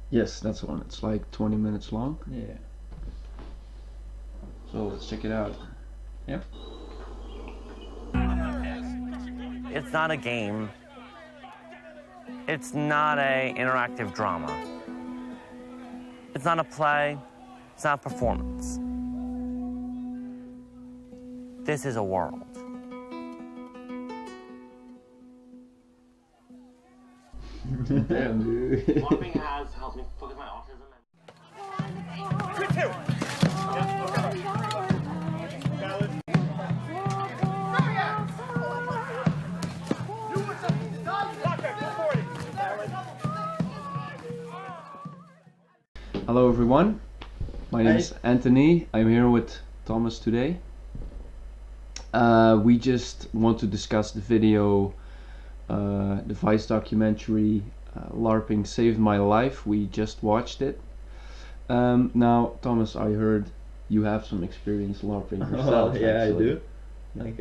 Yes, that's the one. It's like 20 minutes long. Yeah. So let's check it out. Yeah. It's not a game. It's not a interactive drama. It's not a play. It's not a performance. This is a world. Damn, dude. LARPing has helped me focus my autism Hello everyone, my name is Anthony. I'm here with Thomas today. We just want to discuss the video, the Vice documentary, LARPing Saved My Life. We just watched it. Now, Thomas, I heard you have some experience LARPing yourself. Yeah, actually. I do. Like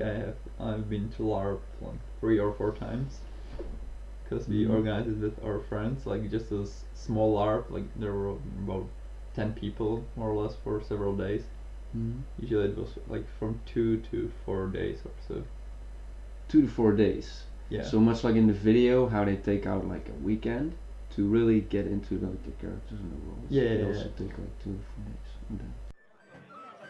I've been to LARP like 3 or 4 times. Because we organized it with our friends, like just a small LARP, like there were about 10 people more or less for several days. Usually it was like from 2 to 4 days or so. 2 to 4 days. Yeah. So much like in the video, how they take out like a weekend to really get into like the characters and the roles. Yeah, They also take like 2 to 4 days. And then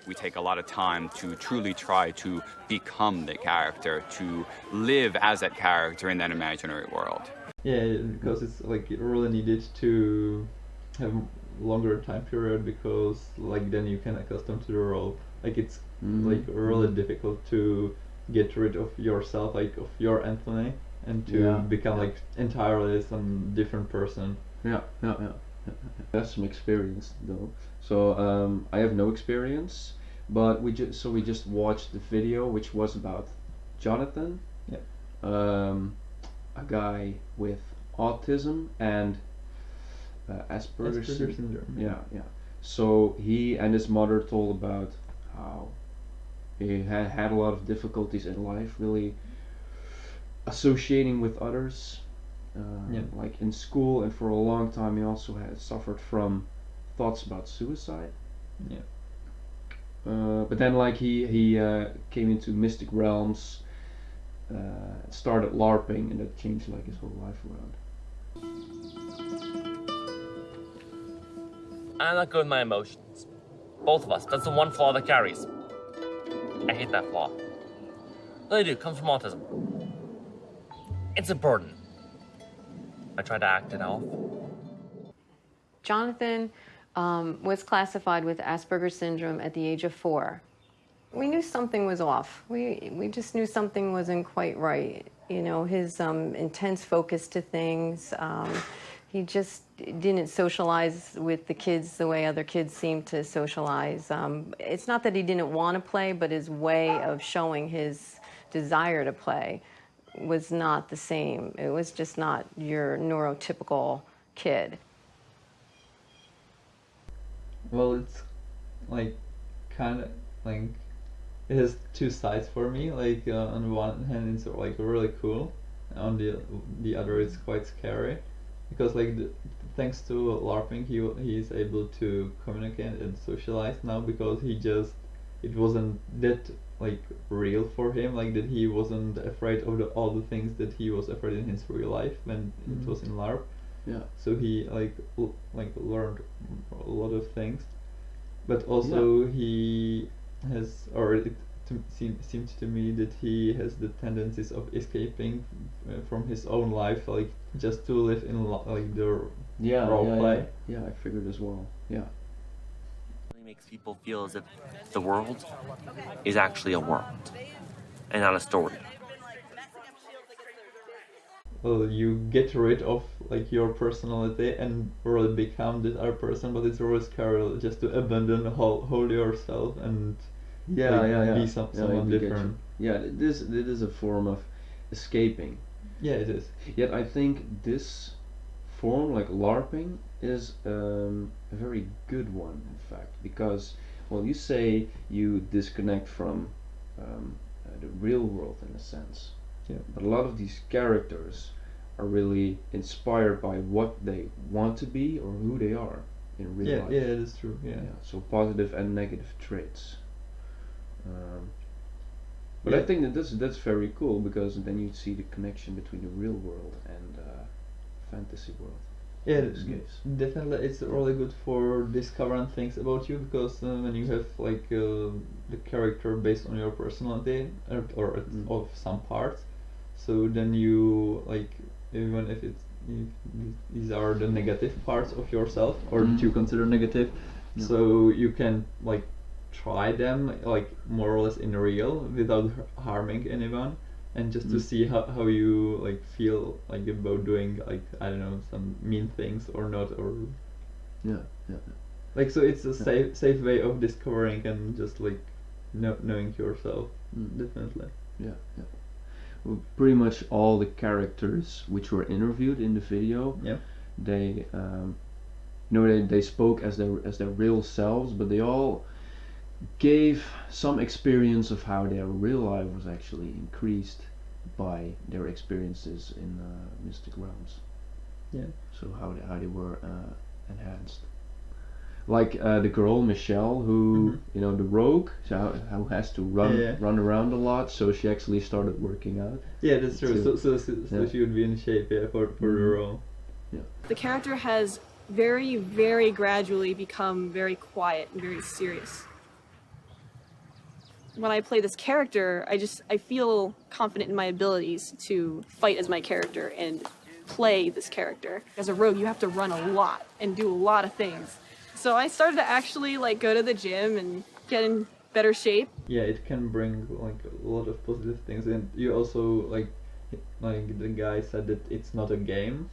we take a lot of time to truly try to become the character, to live as that character in that imaginary world. Yeah, because it's like it really needed to have longer time period, because like then you can accustom to the role. Like it's like really difficult to get rid of yourself, like of your Anthony, and to become like entirely some different person. Yeah. That's some experience though. So I have no experience, but we just watched the video, which was about Jonathan, a guy with autism and Asperger's syndrome. Yeah. So he and his mother told about how he had a lot of difficulties in life, really associating with others. Like in school, and for a long time he also had suffered from thoughts about suicide. But then like he came into mystic realms, started LARPing, and that changed like his whole life around. I'm not good with my emotions. Both of us. That's the one flaw that carries. I hate that flaw. Really do. It comes from autism. It's a burden. I try to act it off. Jonathan was classified with Asperger's syndrome at the age of 4. We knew something was off. We just knew something wasn't quite right. You know, his intense focus to things. He just didn't socialize with the kids the way other kids seem to socialize. It's not that he didn't want to play, but his way of showing his desire to play was not the same. It was just not your neurotypical kid. Well, it's like kind of like it has 2 sides for me. Like on one hand, it's like really cool. On the other, it's quite scary, because like thanks to LARPing, he is able to communicate and socialize now, because it wasn't that like real for him, like that he wasn't afraid of all the things that he was afraid in his real life when it was in LARP. Yeah. So he learned a lot of things, but also he has, or it seems to me that he has the tendencies of escaping from his own life, like just to live in like the role play. Yeah, I figured as well. Yeah. It makes people feel as if the world is actually a world and not a story. Well, you get rid of like your personality and really become this other person, but it's really scary just to abandon whole yourself and be someone different. Yeah, this is a form of escaping. Yeah, it is. Yet I think this form, like LARPing, is a very good one, in fact, because, well, you say you disconnect from the real world in a sense, but a lot of these characters are really inspired by what they want to be or who they are in real life. Yeah, it is true. Yeah. So positive and negative traits. But I Yeah. think that that's very cool, because then you see the connection between the real world and fantasy world. Yeah, In this case. definitely, it's really good for discovering things about you, because when you have like the character based on your personality or Mm. of some parts, so then you like, even if these are the negative parts of yourself or that you consider negative, Yeah. so you can like try them like more or less in real without harming anyone, and just to Mm. see how you like feel like about doing like, I don't know, some mean things or not, or Yeah, yeah. like, so it's a Yeah. safe way of discovering and just like knowing yourself. Mm. Definitely. Yeah, yeah. Well, pretty much all the characters which were interviewed in the video, Yeah. they they spoke as their real selves, but they all gave some experience of how their real life was actually increased by their experiences in mystic realms. Yeah. So how they were enhanced. Like the girl Michelle, who the rogue, so how has to Yeah. run around a lot. So she actually started working out. Yeah, that's true. So- So yeah. she would be in shape, yeah, for the Mhm. role. The character has very, very gradually become very quiet and very serious. When I play this character, I feel confident in my abilities to fight as my character and play this character. As a rogue, you have to run a lot and do a lot of things. So I started to actually like go to the gym and get in better shape. Yeah, it can bring like a lot of positive things, and you also like the guy said that it's not a game,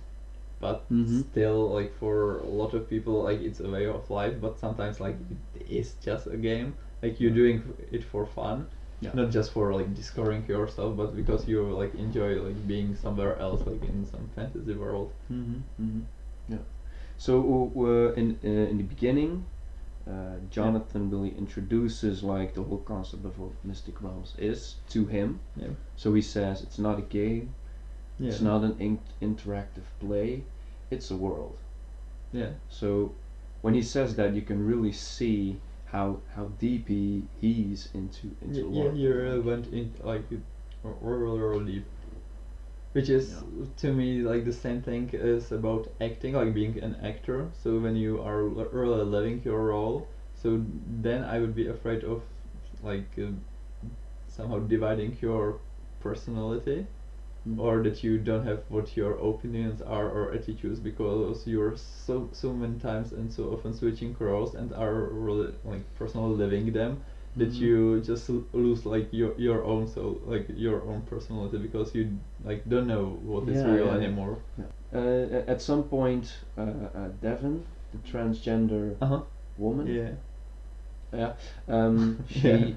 but Mhm. still, like, for a lot of people, like, it's a way of life, but sometimes like it is just a game, like you're doing it for fun, Yeah. not just for like discovering yourself, but because you like enjoy like being somewhere else, like in some fantasy world. Yeah. So in the beginning, Jonathan really introduces like the whole concept of what Mystic Realms is to him. Yeah. So he says it's not a game, Yeah. it's not an interactive play, it's a world. Yeah. So when he says that, you can really see how deep he's into Yeah, LARP. you really went in like it really deep, which is Yeah. to me like the same thing as about acting, like being an actor. So when you are really living your role, so then I would be afraid of like somehow dividing your personality, Mm. or that you don't have what your opinions are or attitudes, because you're so many times and so often switching roles and are really like personally living them, that Mhm. you just lose like your own soul, like your own personality, because you like don't know what is Yeah, real yeah, yeah. anymore. At some point, Devon, the transgender Uh huh. woman, Yeah. she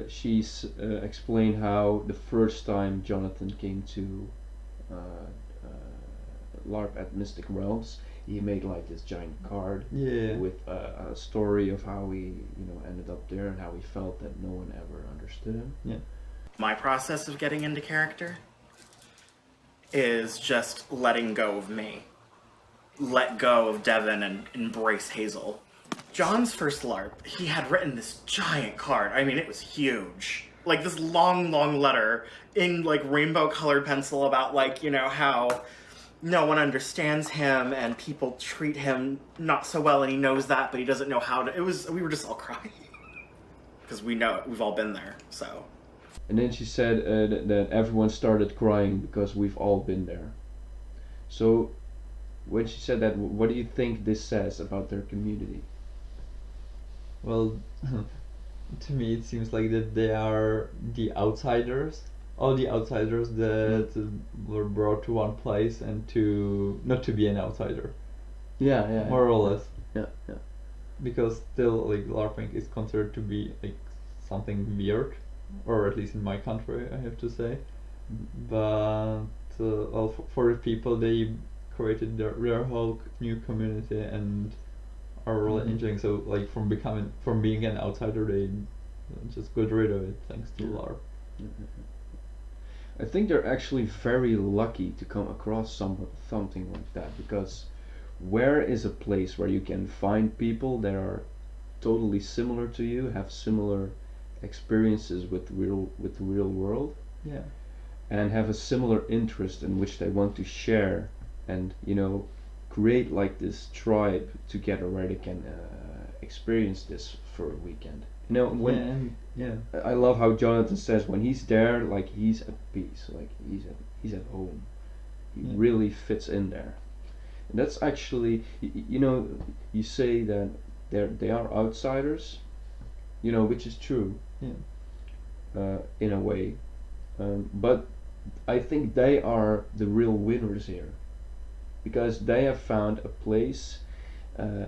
she's explained how the first time Jonathan came to LARP at Mystic Realms, he made like this giant card Yeah. with a story of how he ended up there and how he felt that no one ever understood him. Yeah. My process of getting into character is just letting go of me. Let go of Devon and embrace Hazel. John's first LARP, he had written this giant card. I mean, it was huge. Like this long, long letter in like rainbow colored pencil about like, how no one understands him and people treat him not so well, and he knows that, but he doesn't know how to. We were just all crying. Because we know it, we've all been there, so. And then she said that everyone started crying because we've all been there. So when she said that, what do you think this says about their community? Well, to me it seems like that they are the outsiders. All the outsiders that were brought to one place and to not to be an outsider, Yeah. more or less. Yeah. Because still, like, LARPing is considered to be like something weird, or at least in my country, I have to say. But well, for the people, they created their whole new community and are really enjoying. So, like, from being an outsider, they just got rid of it thanks to LARP. I think they're actually very lucky to come across something like that, because where is a place where you can find people that are totally similar to you, have similar experiences with the real world, Yeah. and have a similar interest in which they want to share, and create like this tribe together where they can experience this for a weekend. When Yeah, and yeah. I love how Jonathan says when he's there, like he's at peace, like he's at home. He Yeah. really fits in there. And that's actually, you say that they are outsiders, which is true, Yeah. in a way. But I think they are the real winners here, because they have found a place.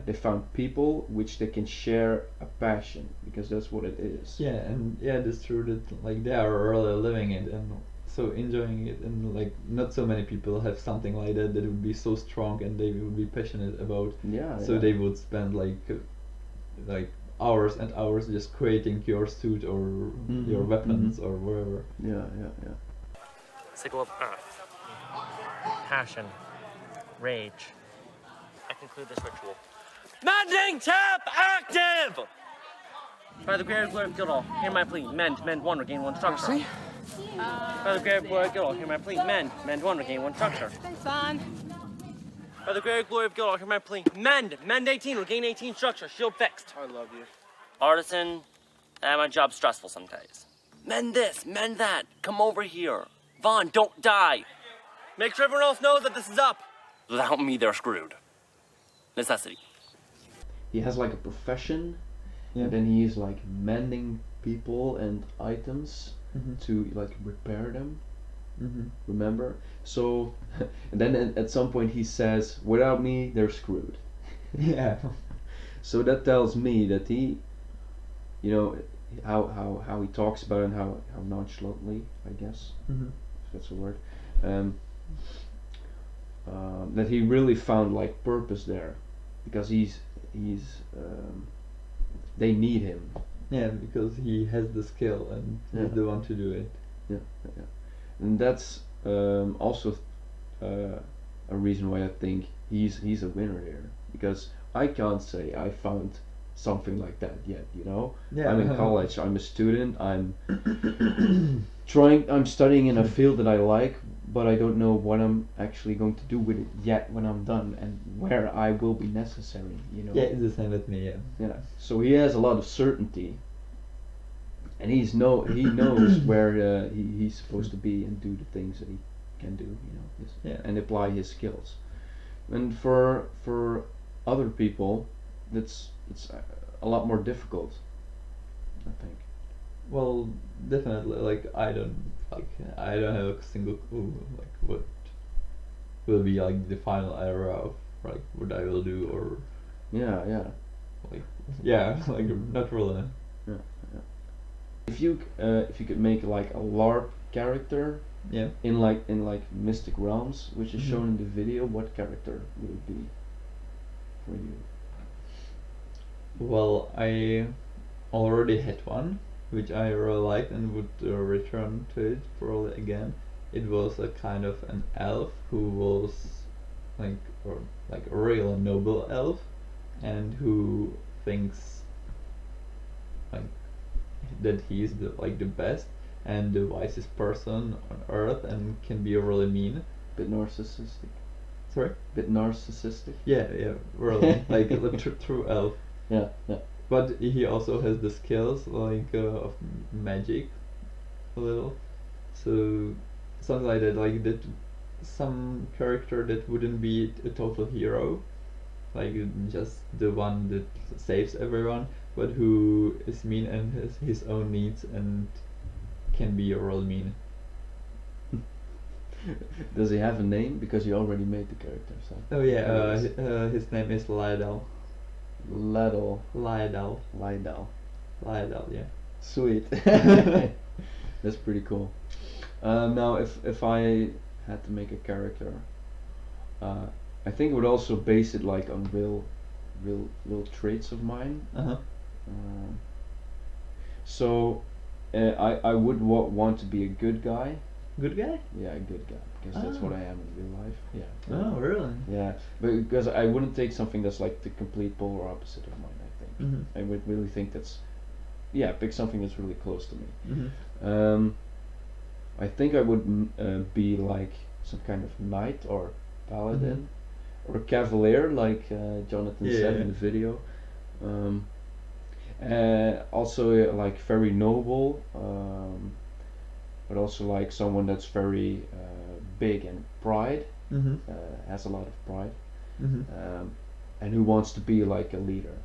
They found people which they can share a passion, because that's what it is. Yeah, and yeah, that's true that like they are really living it and so enjoying it, and like not so many people have something like that would be so strong and they would be passionate about. Yeah. So they would spend like hours and hours just creating your suit or your weapons or whatever. Yeah. Sickle of earth, passion, rage. I conclude this ritual. Mending tap active! By the greater glory of Gildal, hear my plea. Mend one, regain one structure. By the greater glory of Gildal, hear my plea. Mend one, regain one structure. Thanks, on. By the greater glory of Gildal, hear my plea. Mend 18, regain 18 structure. Shield fixed. I love you. Artisan, my job's stressful some days. Mend this, mend that. Come over here. Vaughn, don't die. Make sure everyone else knows that this is up. Without me, they're screwed. Necessity. He has like a profession, Yeah. and then he is like mending people and items to like repair them. Remember? So, and then at some point he says, "Without me, they're screwed." Yeah. So that tells me that he, how he talks about it, and how nonchalantly, I guess, if that's a word, that he really found like purpose there, because they need him. Yeah, because he has the skill and he's the one to do it. Yeah. And that's also a reason why I think he's a winner here, because I can't say I found something like that yet. Yeah. I'm in college, I'm a student, I'm studying in a field that I like, but I don't know what I'm actually going to do with it yet when I'm done, and where I will be necessary. Yeah, it's the same with me. Yeah. Yeah. So he has a lot of certainty, and he knows where he's supposed to be and do the things that he can do. And apply his skills. And for other people, it's a lot more difficult, I think. Well, definitely. Like I don't have a single clue like what will be like the final era of like what I will do, or Yeah. like not really. Yeah. If you could make like a LARP character Yeah. in like Mystic Realms, which is shown in the video, what character would it be for you? Well, I already had one, which I really liked and would return to it probably again. It was a kind of an elf who was like a real noble elf, and who thinks like that he's the best and the wisest person on earth, and can be really mean. Bit narcissistic. Sorry? Bit narcissistic. Yeah, really. Like a true elf. Yeah. But he also has the skills like of magic a little. So something like that, like that, some character that wouldn't be a total hero, like just the one that saves everyone, but who is mean and has his own needs and can be real mean. Does he have a name? Because you already made the character. So. Oh yeah, his name is Lydell. Lydell. Lydell, yeah. Sweet. That's pretty cool. Now, if I had to make a character, I think I would also base it like on real traits of mine. Uh-huh. So I would want to be a good guy, Good guy? Yeah, a good guy, because that's what I am in real life. Yeah. Oh, really? Yeah, but because I wouldn't take something that's like the complete polar opposite of mine. I think Mm-hmm. I would really think that's, yeah, pick something that's really close to me. Mm-hmm. I think I would be like some kind of knight or paladin or cavalier, like Jonathan Yeah, said yeah. in the video. Also, like very noble, but also like someone that's very big and pride, Mm-hmm. has a lot of pride, Mm-hmm. and who wants to be like a leader,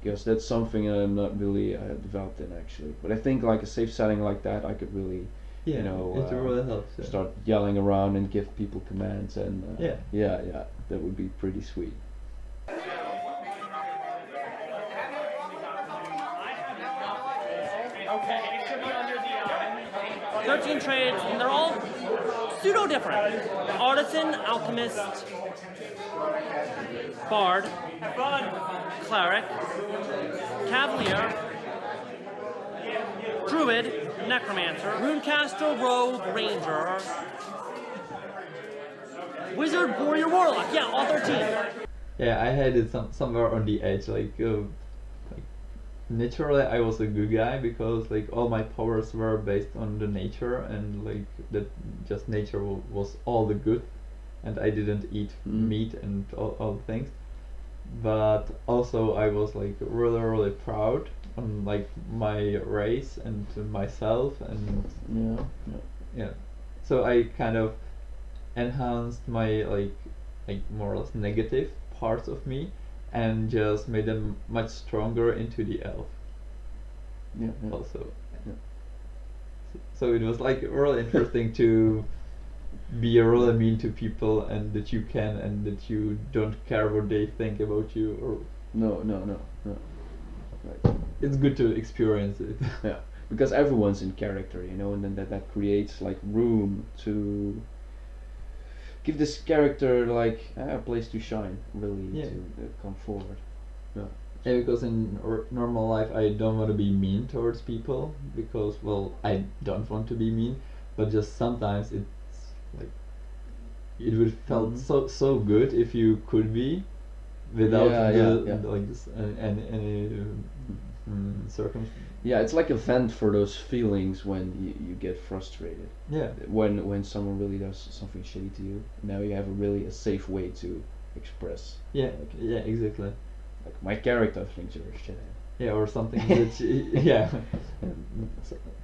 because that's something I'm not really developed in actually. But I think like a safe setting like that, I could really Yeah, know, it really helps. Yeah. start yelling around and give people commands, and Yeah. yeah, that would be pretty sweet. 13 trades, and they're all pseudo different. Artisan, alchemist, bard, cleric, cavalier, druid, necromancer, runecaster, rogue, ranger, wizard, warrior, warlock. Yeah, all 13. Yeah, I had it somewhere on the edge. Like naturally, I was a good guy because like all my powers were based on the nature, and like that just nature was all the good, and I didn't eat meat and all the things. But also I was like really proud on like my race and myself, and yeah. So I kind of enhanced my like more or less negative parts of me and just made them much stronger into the elf Yeah. also. Yeah. So it was like really interesting to be really mean to people, and that you can, and that you don't care what they think about you, or No. Right. it's good to experience it. Yeah, because everyone's in character, you know, and then that creates like room to give this character like a place to shine, really, Yeah. to come forward. Yeah. Yeah, because in normal life I don't want to be mean towards people, because well, I don't want to be mean, but just sometimes it's like it would felt so good if you could be without like this any circumstance. Yeah, it's like a vent for those feelings when you get frustrated. Yeah. When someone really does something shitty to you, now you have a safe way to express. Yeah, yeah, exactly. Like my character thinks you're a shithead. Yeah, or something that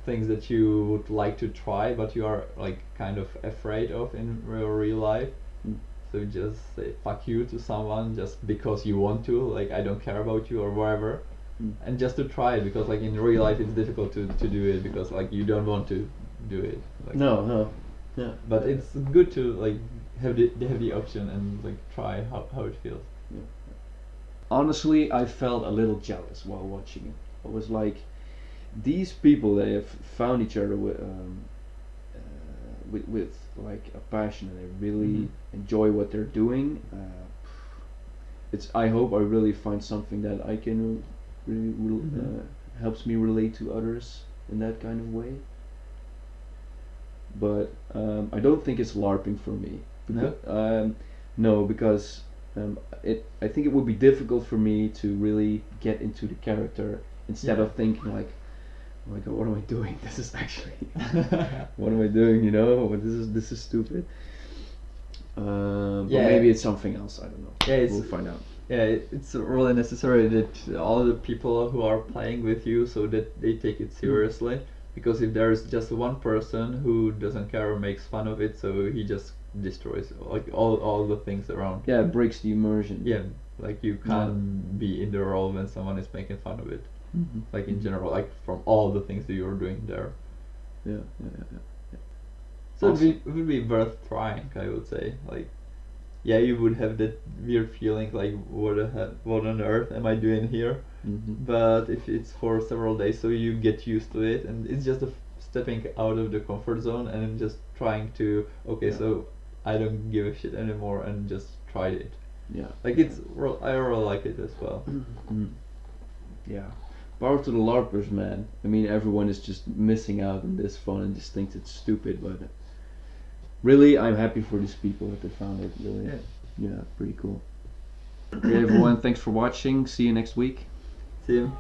things that you would like to try, but you are like kind of afraid of in real life. So just say fuck you to someone just because you want to, like I don't care about you or whatever, and just to try it, because like in real life it's difficult to do it, because like you don't want to do it. Like, No. Yeah. but it's good to like have the option and like try how it feels. Honestly, I felt a little jealous while watching it. It was like these people, they have found each other with like a passion, and they really enjoy what they're doing. I hope I really find something that I can really helps me relate to others in that kind of way. But I don't think it's LARPing for me. No? No, because I think it would be difficult for me to really get into the character instead of thinking like, oh my god, what am I doing? This is actually what am I doing? You know, this is stupid. But maybe it's something else. I don't know. Yeah, we'll find out. Yeah, it's really necessary that all the people who are playing with you, so that they take it seriously. Because if there's just one person who doesn't care or makes fun of it, so he just destroys like all the things around. Yeah, it breaks the immersion. Yeah, like you can't be in the role when someone is making fun of it. Like in general, like from all the things that you're doing there. Yeah. So it would be worth trying, I would say. Like, yeah, you would have that weird feeling like, what on earth am I doing here? But if it's for several days, so you get used to it, and it's just stepping out of the comfort zone and just trying to, so I don't give a shit anymore, and just try it. Yeah. Like I really like it as well. Yeah. Power to the LARPers, man. I mean, everyone is just missing out on this fun and just thinks it's stupid, but really, I'm happy for these people that they found it. Really, yeah, pretty cool. Okay, everyone, thanks for watching. See you next week. See you.